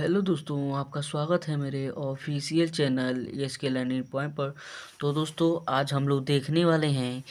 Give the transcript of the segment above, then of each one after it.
Hello दोस्तों, आपका स्वागत है मेरे ऑफिशियल चैनल यस के लर्निंग पॉइंट पर। तो दोस्तों, आज हम लोग देखने वाले हैं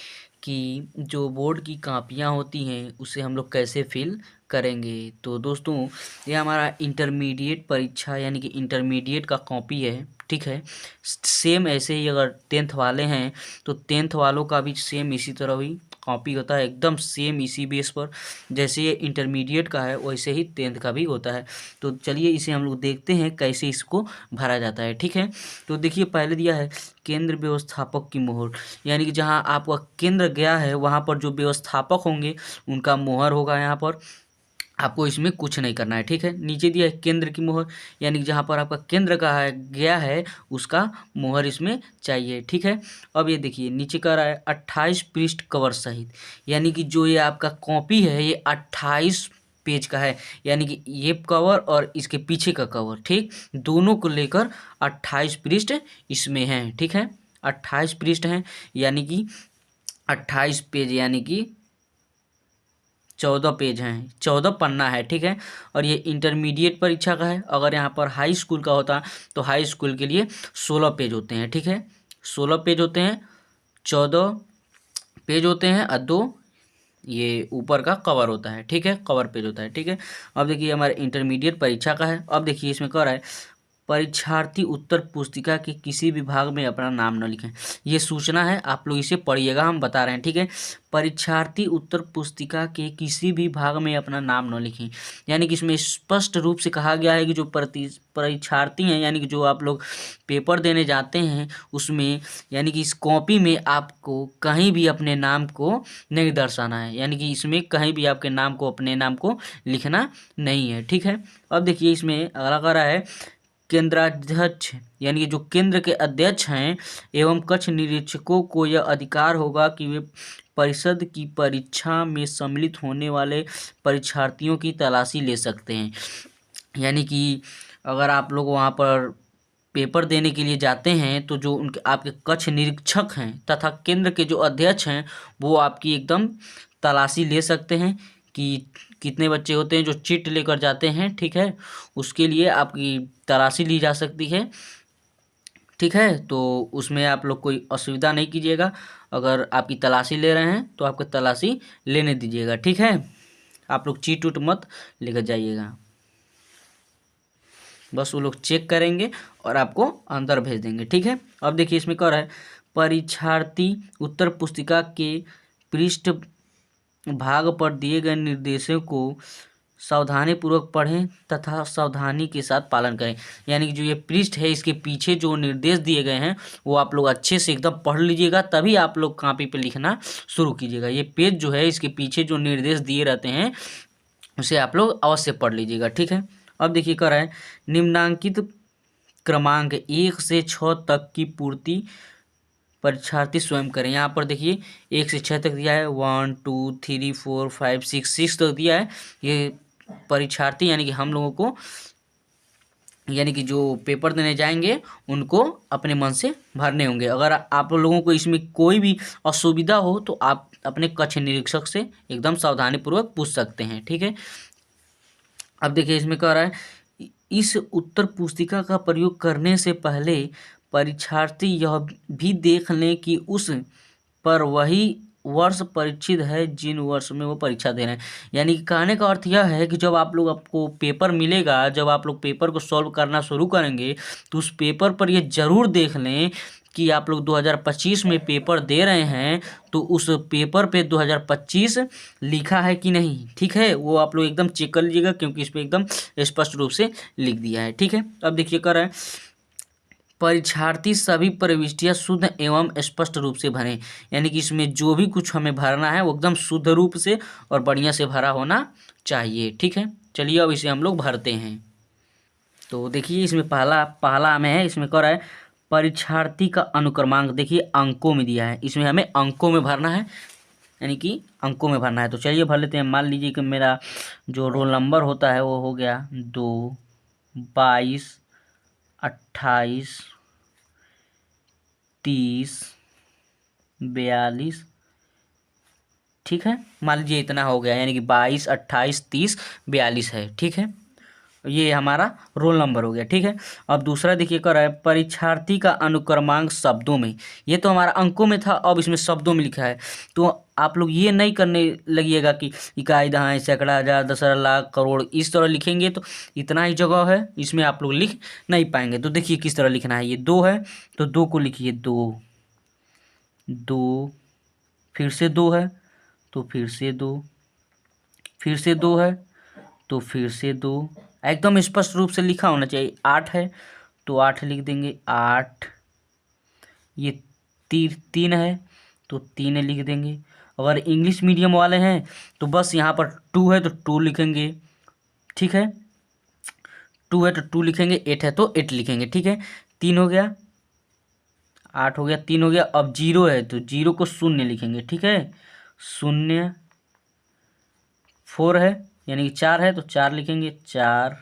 कि जो बोर्ड की कापियाँ होती हैं उसे हम लोग कैसे फिल करेंगे। तो दोस्तों, ये हमारा इंटरमीडिएट परीक्षा यानी कि इंटरमीडिएट का कॉपी है, ठीक है। सेम ऐसे ही अगर टेंथ वाले हैं तो टेंथ वालों का भी सेम इसी तरह ही कॉपी होता है, एकदम सेम इसी बेस पर। जैसे ये इंटरमीडिएट का है वैसे ही टेंथ का भी होता है। तो चलिए इसे हम लोग देखते हैं कैसे इसको भरा जाता है, ठीक है। तो देखिए, पहले दिया है केंद्र व्यवस्थापक की मोहर, यानी कि जहां आपका केंद्र गया है वहां पर जो व्यवस्थापक होंगे उनका मोहर होगा। यहाँ पर आपको इसमें कुछ नहीं करना है, ठीक है। नीचे दिया है केंद्र की मोहर, यानी कि जहाँ पर आपका केंद्र का है गया है उसका मोहर इसमें चाहिए, ठीक है। अब ये देखिए नीचे कह रहा है 28 पृष्ठ कवर सहित, यानी कि जो ये आपका कॉपी है ये 28 पेज का है, यानी कि ये कवर और इसके पीछे का कवर, ठीक, दोनों को लेकर 28 पृष्ठ इसमें हैं, ठीक है। 28 पृष्ठ हैं, यानी कि 28 पेज, यानी कि 14 पेज हैं, 14 पन्ना है, ठीक है। और ये इंटरमीडिएट परीक्षा का है। अगर यहाँ पर हाई स्कूल का होता तो हाई स्कूल के लिए 16 पेज होते हैं, ठीक है। 16 पेज होते हैं, 14 पेज होते हैं और 2 ये ऊपर का कवर होता है, ठीक है, कवर पेज होता है, ठीक है। अब देखिए हमारे इंटरमीडिएट परीक्षा का है। अब देखिए इसमें कह रहा है परीक्षार्थी उत्तर पुस्तिका के किसी भी भाग में अपना नाम न लिखें। ये सूचना है, आप लोग इसे पढ़िएगा, हम बता रहे हैं, ठीक है। परीक्षार्थी उत्तर पुस्तिका के किसी भी भाग में अपना नाम न लिखें, यानी कि इसमें स्पष्ट रूप से कहा गया है कि जो परीक्षार्थी हैं, यानी कि जो आप लोग पेपर देने जाते हैं उसमें, यानी कि इस कॉपी में आपको कहीं भी अपने नाम को नहीं दर्शाना है, यानी कि इसमें कहीं भी आपके नाम को, अपने नाम को लिखना नहीं है, ठीक है। अब देखिए इसमें अगला कह रहा है केंद्राध्यक्ष, यानी कि जो केंद्र के अध्यक्ष हैं एवं कक्ष निरीक्षकों को यह अधिकार होगा कि वे परिषद की परीक्षा में सम्मिलित होने वाले परीक्षार्थियों की तलाशी ले सकते हैं। यानी कि अगर आप लोग वहाँ पर पेपर देने के लिए जाते हैं तो जो उनके आपके कक्ष निरीक्षक हैं तथा केंद्र के जो अध्यक्ष हैं वो आपकी एकदम तलाशी ले सकते हैं कि कितने बच्चे होते हैं जो चिट लेकर जाते हैं, ठीक है। उसके लिए आपकी तलाशी ली जा सकती है, ठीक है। तो उसमें आप लोग कोई असुविधा नहीं कीजिएगा। अगर आपकी तलाशी ले रहे हैं तो आपको तलाशी लेने दीजिएगा, ठीक है। आप लोग चीट उट मत लेकर जाइएगा, बस वो लोग चेक करेंगे और आपको अंदर भेज देंगे, ठीक है। अब देखिए इसमें क्या रहा है परीक्षार्थी उत्तर पुस्तिका के पृष्ठ भाग पर दिए गए निर्देशों को सावधानीपूर्वक पढ़ें तथा सावधानी के साथ पालन करें। यानी कि जो ये पृष्ठ है इसके पीछे जो निर्देश दिए गए हैं वो आप लोग अच्छे से एकदम पढ़ लीजिएगा, तभी आप लोग कॉपी पे लिखना शुरू कीजिएगा। ये पेज जो है इसके पीछे जो निर्देश दिए रहते हैं उसे आप लोग अवश्य पढ़ लीजिएगा, ठीक है। अब देखिए क्या रहा है निम्नांकित क्रमांक 1 से 6 तक की पूर्ति परीक्षार्थी स्वयं करें। यहाँ पर देखिए 1 से 6 तक दिया है, 1 2 3 4 5 6 तक दिया है। ये परीक्षार्थी यानी कि हम लोगों को, यानी कि जो पेपर देने जाएंगे उनको अपने मन से भरने होंगे। अगर आप लोगों को इसमें कोई भी असुविधा हो तो आप अपने कक्ष निरीक्षक से एकदम सावधानीपूर्वक पूछ सकते हैं, ठीक है। अब देखिए इसमें कह रहा है इस उत्तर पुस्तिका का प्रयोग करने से पहले परीक्षार्थी यह भी देख लें कि उस पर वही वर्ष परीक्षित है जिन वर्ष में वो परीक्षा दे रहे हैं। यानी कि कहने का अर्थ यह है कि जब आप लोग आपको पेपर मिलेगा, जब आप लोग पेपर को सॉल्व करना शुरू करेंगे तो उस पेपर पर ये ज़रूर देख लें कि आप लोग 2025 में पेपर दे रहे हैं तो उस पेपर पे 2025 लिखा है कि नहीं, ठीक है। वो आप लोग एकदम चेक कर लीजिएगा क्योंकि इस पर एकदम स्पष्ट रूप से लिख दिया है, ठीक है। अब देखिए कर रहा है परीक्षार्थी सभी प्रविष्टियां शुद्ध एवं स्पष्ट रूप से भरें। यानी कि इसमें जो भी कुछ हमें भरना है वो एकदम शुद्ध रूप से और बढ़िया से भरा होना चाहिए, ठीक है। चलिए अब इसे हम लोग भरते हैं। तो देखिए इसमें पहला पहला हमें है, इसमें कह रहा है परीक्षार्थी का अनुक्रमांक, देखिए अंकों में दिया है, इसमें हमें अंकों में भरना है, यानी कि अंकों में भरना है। तो चलिए भर लेते हैं। मान लीजिए कि मेरा जो रोल नंबर होता है वो हो गया 2 22 28 30 42, ठीक है। मान लीजिए इतना हो गया, यानी कि 22 28 30 42 है, ठीक है। ये हमारा रोल नंबर हो गया, ठीक है। अब दूसरा देखिए कर रहा है परीक्षार्थी का अनुक्रमांक शब्दों में। ये तो हमारा अंकों में था, अब इसमें शब्दों में लिखा है। तो आप लोग ये नहीं करने लगिएगा कि इकाई, दहाई, सैकड़ा, हजार, दशहरा, लाख, करोड़, इस तरह लिखेंगे तो इतना ही जगह है, इसमें आप लोग लिख नहीं पाएंगे। तो देखिए किस तरह लिखना है। ये 2 है तो 2 को लिखिए 2, 2, फिर से 2 है तो फिर से 2, फिर से 2 है तो फिर से 2। एकदम स्पष्ट रूप से लिखा होना चाहिए। 8 है तो 8 लिख देंगे 8। ये 3 है तो 3 लिख देंगे। अगर इंग्लिश मीडियम वाले हैं तो बस यहाँ पर 2 है तो 2 लिखेंगे, ठीक है। 2 है तो 2 लिखेंगे, 8 है तो 8 लिखेंगे, ठीक है। 3 हो गया, 8 हो गया, 3 हो गया। अब 0 है तो 0 को 0 लिखेंगे, ठीक है। 0, 4 है यानी कि 4 है तो 4 लिखेंगे 4,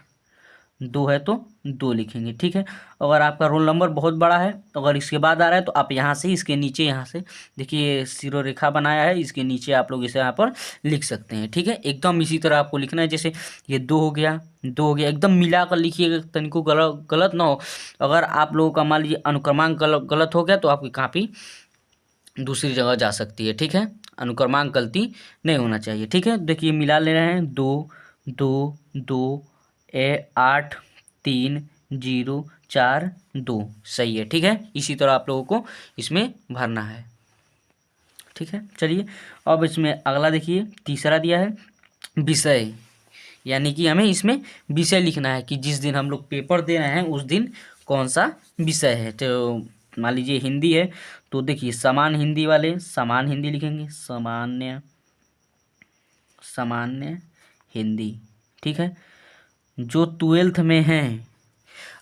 2 है तो 2 लिखेंगे, ठीक है। अगर आपका रोल नंबर बहुत बड़ा है तो अगर इसके बाद आ रहा है तो आप यहाँ से इसके नीचे, यहाँ से देखिए सिरो रेखा बनाया है, इसके नीचे आप लोग इसे यहाँ पर लिख सकते हैं, ठीक है। एकदम इसी तरह आपको लिखना है। जैसे ये 2 हो गया, 2 हो गया, एकदम मिला कर लिखिएगा, तनिको गलत ना हो। अगर आप लोगों का मान लीजिए अनुक्रमांक गलत हो गया तो आपकी कॉपी दूसरी जगह जा सकती है, ठीक है। अनुक्रमांक गलती नहीं होना चाहिए, ठीक है। देखिए मिला ले रहे हैं 2, 2, 2, 8, 3, 0, 4, 2, सही है, ठीक है। इसी तरह आप लोगों को इसमें भरना है, ठीक है। चलिए अब इसमें अगला देखिए, तीसरा दिया है विषय, यानी कि हमें इसमें विषय लिखना है कि जिस दिन हम लोग पेपर दे रहे हैं उस दिन कौन सा विषय है। तो मान लीजिए हिंदी है तो देखिए समान हिंदी वाले समान हिंदी लिखेंगे, सामान्य, सामान्य हिंदी, ठीक है। जो 12th में हैं,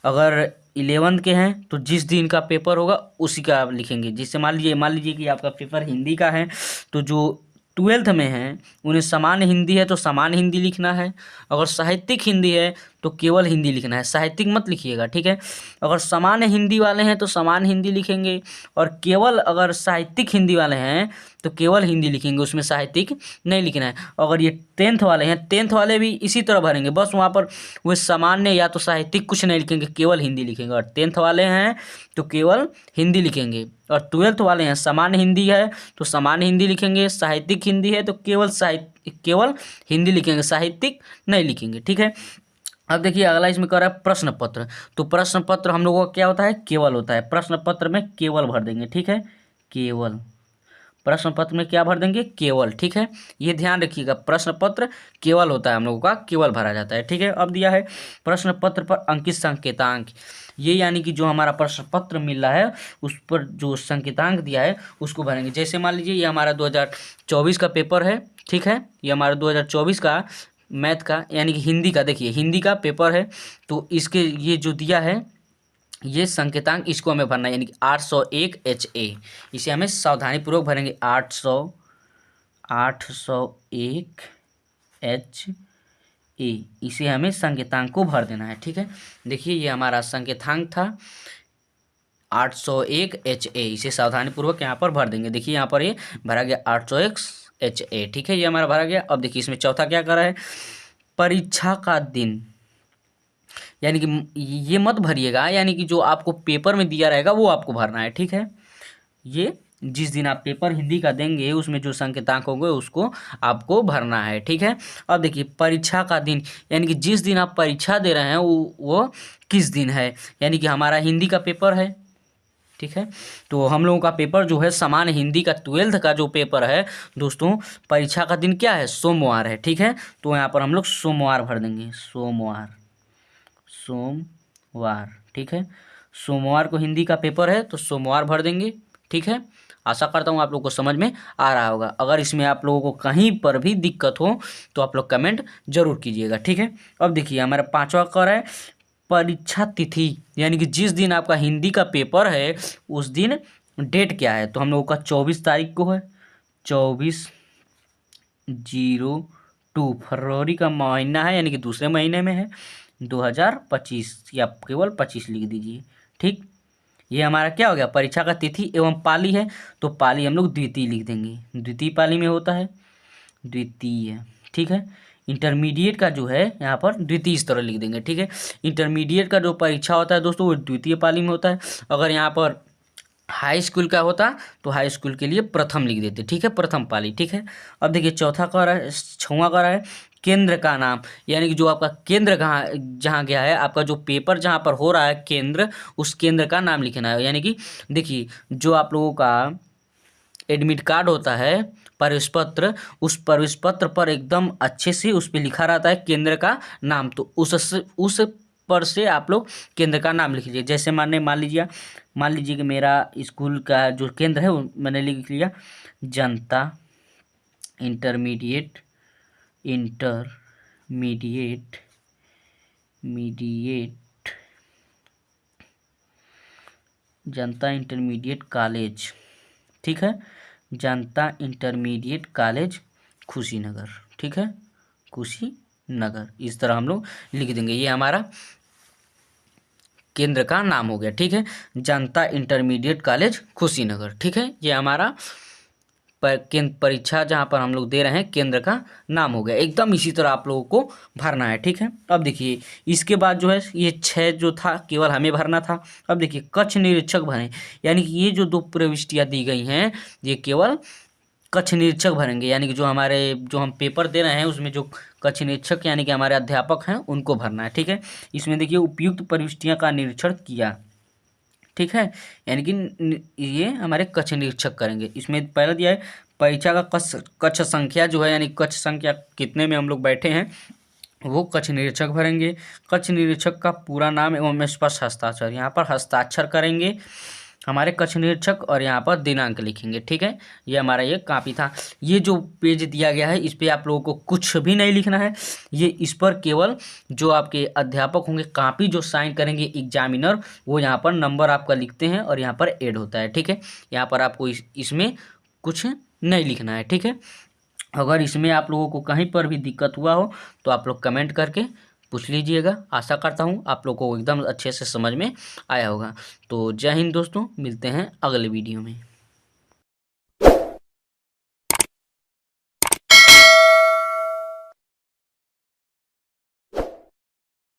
अगर 11th के हैं तो जिस दिन का पेपर होगा उसी का आप लिखेंगे। जैसे मान लीजिए कि आपका पेपर हिंदी का है तो जो 12th में हैं उन्हें सामान्य हिंदी है तो सामान्य हिंदी लिखना है। अगर साहित्यिक हिंदी है तो केवल हिंदी लिखना है, साहित्यिक मत लिखिएगा, ठीक है। अगर सामान्य हिंदी वाले हैं तो सामान्य हिंदी लिखेंगे, और केवल अगर साहित्यिक हिंदी वाले हैं तो केवल हिंदी लिखेंगे, उसमें साहित्यिक नहीं लिखना है। अगर ये 10th वाले हैं, 10th वाले भी इसी तरह भरेंगे, बस वहाँ पर वो सामान्य या तो साहित्यिक कुछ नहीं लिखेंगे, केवल हिंदी लिखेंगे। और 10th वाले हैं तो केवल हिंदी लिखेंगे, और 12th वाले हैं सामान्य हिंदी है तो सामान्य हिंदी लिखेंगे, साहित्यिक हिंदी है तो केवल हिंदी लिखेंगे, साहित्यिक नहीं लिखेंगे, ठीक है। अब देखिए अगला इसमें कह रहा है प्रश्न पत्र। तो प्रश्न पत्र हम लोगों का क्या होता है, केवल होता है। प्रश्न पत्र में केवल भर देंगे, ठीक है, केवल। प्रश्न पत्र में क्या भर देंगे, केवल, ठीक है। ये ध्यान रखिएगा, प्रश्न पत्र केवल होता है, हम लोगों का केवल भरा जाता है, ठीक है। अब दिया है प्रश्न पत्र पर अंकित संकेतांक। ये यानी कि जो हमारा प्रश्न पत्र मिल रहा है उस पर जो संकेतांक दिया है उसको भरेंगे। जैसे मान लीजिए ये हमारा 2024 का पेपर है, ठीक है। ये हमारा 2024 का मैथ का यानी कि हिंदी का, देखिए हिंदी का पेपर है तो इसके ये जो दिया है ये संकेतांक, इसको हमें भरना है, यानी कि 801 HA। इसे हमें सावधानीपूर्वक भरेंगे, 801 HA। इसे हमें संकेतांक को भर देना है, ठीक है। देखिए ये हमारा संकेतांक था 801 HA। इसे सावधानीपूर्वक यहाँ पर भर देंगे। देखिए यहाँ पर ये भरा गया 801 HA, ठीक है, ये हमारा भरा गया। अब देखिए इसमें चौथा क्या करा है, परीक्षा का दिन, यानी कि ये मत भरिएगा, यानी कि जो आपको पेपर में दिया रहेगा वो आपको भरना है, ठीक है। ये जिस दिन आप पेपर हिंदी का देंगे उसमें जो संकेतांक होंगे उसको आपको भरना है, ठीक है। अब देखिए परीक्षा का दिन, यानी कि जिस दिन आप परीक्षा दे रहे हैं वो किस दिन है, यानी कि हमारा हिंदी का पेपर है, ठीक है। तो हम लोगों का पेपर जो है सामान्य हिंदी का 12th का जो पेपर है दोस्तों, परीक्षा का दिन क्या है, सोमवार है, ठीक है। तो यहाँ पर हम लोग सोमवार भर देंगे, सोमवार, सोमवार, ठीक है। सोमवार को हिंदी का पेपर है तो सोमवार भर देंगे, ठीक है। आशा करता हूँ आप लोग को समझ में आ रहा होगा। अगर इसमें आप लोगों को कहीं पर भी दिक्कत हो तो आप लोग कमेंट जरूर कीजिएगा, ठीक है। अब देखिए हमारा 5वां कर है परीक्षा तिथि, यानी कि जिस दिन आपका हिंदी का पेपर है उस दिन डेट क्या है। तो हम लोगों का 24 तारीख को है, 24/02 फरवरी का महीना है, यानी कि दूसरे महीने में है, 2025, या केवल 25 लिख दीजिए, ठीक। ये हमारा क्या हो गया, परीक्षा का तिथि एवं पाली है तो पाली हम लोग द्वितीय लिख देंगे, द्वितीय पाली में होता है, द्वितीय, ठीक है। इंटरमीडिएट का जो है यहाँ पर द्वितीय इस तरह लिख देंगे, ठीक है। इंटरमीडिएट का जो परीक्षा होता है दोस्तों वो द्वितीय पाली में होता है। अगर यहाँ पर हाई स्कूल का होता तो हाई स्कूल के लिए प्रथम लिख देते, ठीक है, प्रथम पाली, ठीक है। अब देखिए चौथा कह रहा है, छठवां कह रहा है केंद्र का नाम, यानी कि जो आपका केंद्र कहाँ जहाँ गया है, आपका जो पेपर जहाँ पर हो रहा है केंद्र, उस केंद्र का नाम लिखना है। यानी कि देखिए जो आप लोगों का एडमिट कार्ड होता है, प्रवेश पत्र, उस प्रवेश पत्र पर एकदम अच्छे से उस पर लिखा रहता है केंद्र का नाम, तो उस पर से आप लोग केंद्र का नाम लिख लीजिए। जैसे मान लीजिए कि मेरा स्कूल का जो केंद्र है वो मैंने लिख लिया जनता इंटरमीडिएट जनता इंटरमीडिएट कॉलेज, ठीक है, जनता इंटरमीडिएट कॉलेज कुशीनगर, ठीक है, कुशीनगर, इस तरह हम लोग लिख देंगे। ये हमारा केंद्र का नाम हो गया, ठीक है, जनता इंटरमीडिएट कॉलेज कुशीनगर, ठीक है। ये हमारा केंद्र परीक्षा जहाँ पर हम लोग दे रहे हैं केंद्र का नाम हो गया। एकदम इसी तरह आप लोगों को भरना है, ठीक है। अब देखिए इसके बाद जो है ये 6 जो था केवल हमें भरना था। अब देखिए कक्ष निरीक्षक भरें, यानी कि ये जो 2 प्रविष्टियाँ दी गई हैं ये केवल कक्ष निरीक्षक भरेंगे, यानी कि जो हम पेपर दे रहे हैं उसमें जो कक्ष निरीक्षक यानी कि हमारे अध्यापक हैं उनको भरना है, ठीक है। इसमें देखिए उपयुक्त प्रविष्टियाँ का निरीक्षण किया, ठीक है, यानी कि ये हमारे कक्ष निरीक्षक करेंगे। इसमें पहला दिया है परीक्षा का कक्ष संख्या जो है, यानी कक्ष संख्या कितने में हम लोग बैठे हैं वो कक्ष निरीक्षक भरेंगे। कक्ष निरीक्षक का पूरा नाम एवं स्पष्ट हस्ताक्षर, यहाँ पर हस्ताक्षर करेंगे हमारे कक्ष निरीक्षक और यहाँ पर दिनांक लिखेंगे, ठीक है। ये हमारा ये कापी था। ये जो पेज दिया गया है इस पर आप लोगों को कुछ भी नहीं लिखना है, ये इस पर केवल जो आपके अध्यापक होंगे कापी जो साइन करेंगे एग्जामिनर, वो यहाँ पर नंबर आपका लिखते हैं और यहाँ पर ऐड होता है, ठीक है। यहाँ पर आपको इसमें कुछ नहीं लिखना है, ठीक है। अगर इसमें आप लोगों को कहीं पर भी दिक्कत हुआ हो तो आप लोग कमेंट करके पूछ लीजिएगा। आशा करता हूँ आप लोगों को एकदम अच्छे से समझ में आया होगा। तो जय हिंद दोस्तों, मिलते हैं अगले वीडियो में।